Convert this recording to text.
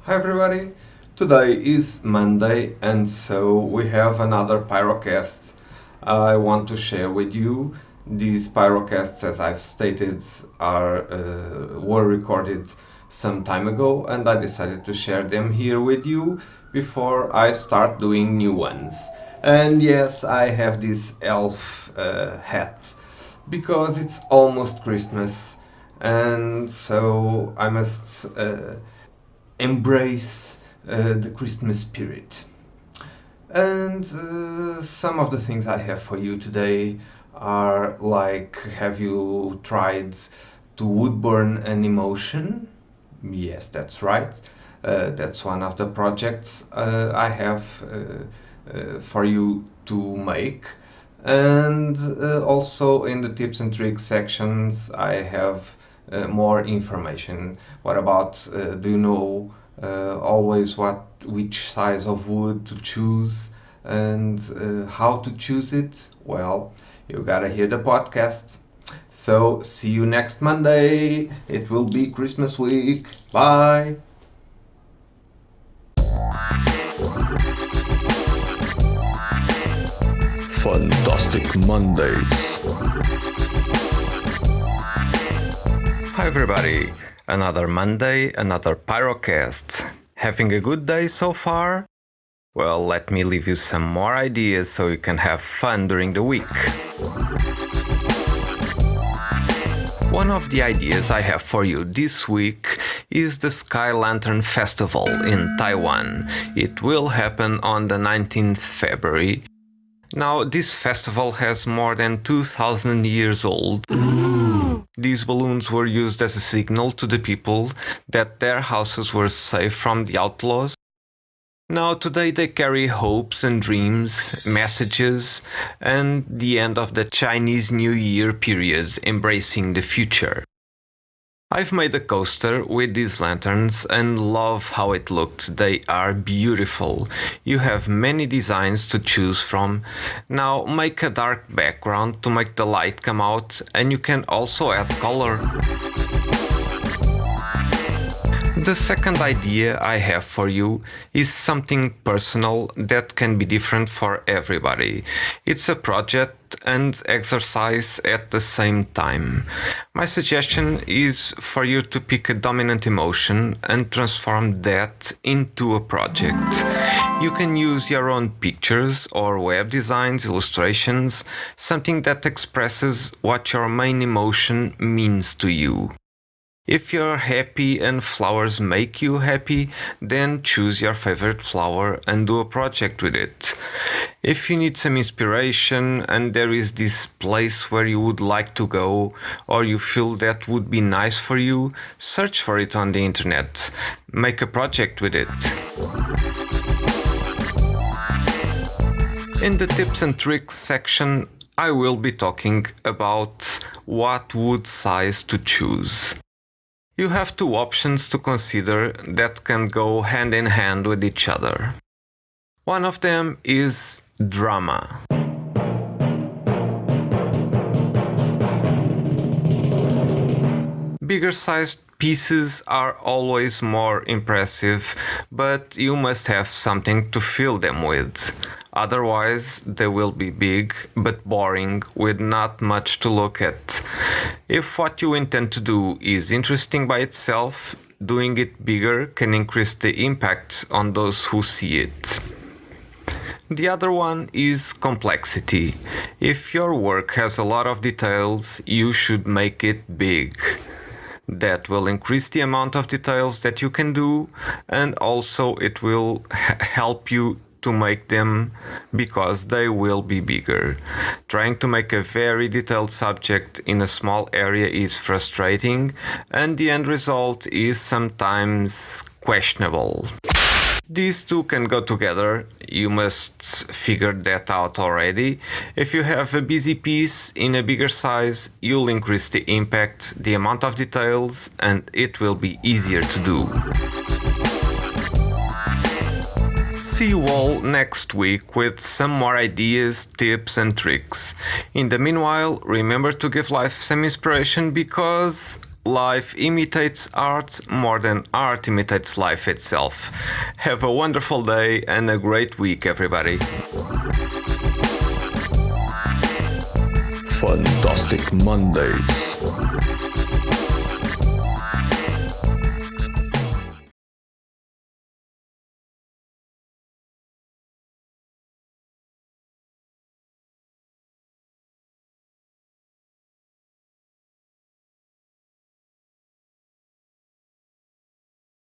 Hi everybody! Today is Monday and so we have another Pyrocast. I want to share with you these Pyrocasts, as I've stated, were recorded some time ago and I decided to share them here with you before I start doing new ones. And yes, I have this elf hat because it's almost Christmas and so I must embrace the Christmas spirit. And some of the things I have for you today are like, have you tried to wood burn an emotion? Yes, that's right. That's one of the projects I have for you to make. And also in the tips and tricks sections, I have more information. What about, do you know always which size of wood to choose and how to choose it? Well, you gotta hear the podcast. So, see you next Monday. It will be Christmas week. Bye. Funtastic Mondays. Hi everybody, another Monday, another Pyrocast. Having a good day so far? Well, let me leave you some more ideas so you can have fun during the week. One of the ideas I have for you this week is the Sky Lantern Festival in Taiwan. It will happen on the 19th February. Now, this festival has more than 2000 years old. These balloons were used as a signal to the people that their houses were safe from the outlaws. Now today they carry hopes and dreams, messages, and the end of the Chinese New Year period, embracing the future. I've made a coaster with these lanterns and love how it looked. They are beautiful. You have many designs to choose from. Now make a dark background to make the light come out, and you can also add color. The second idea I have for you is something personal that can be different for everybody. It's a project and exercise at the same time. My suggestion is for you to pick a dominant emotion and transform that into a project. You can use your own pictures or web designs, illustrations, something that expresses what your main emotion means to you. If you're happy and flowers make you happy, then choose your favorite flower and do a project with it. If you need some inspiration and there is this place where you would like to go, or you feel that would be nice for you, search for it on the internet. Make a project with it. In the tips and tricks section, I will be talking about what wood size to choose. You have two options to consider that can go hand in hand with each other. One of them is drama. Bigger sized pieces are always more impressive, but you must have something to fill them with. Otherwise, they will be big but boring with not much to look at. If what you intend to do is interesting by itself, doing it bigger can increase the impact on those who see it. The other one is complexity. If your work has a lot of details, you should make it big. That will increase the amount of details that you can do, and also it will help you to make them because they will be bigger. Trying to make a very detailed subject in a small area is frustrating, and the end result is sometimes questionable. These two can go together. You must figure that out already. If you have a busy piece in a bigger size, you'll increase the impact, the amount of details, and it will be easier to do. See you all next week with some more ideas, tips and tricks. In the meanwhile, remember to give life some inspiration because Life imitates art more than art imitates life itself. Have a wonderful day and a great week, everybody. Funtastic Mondays.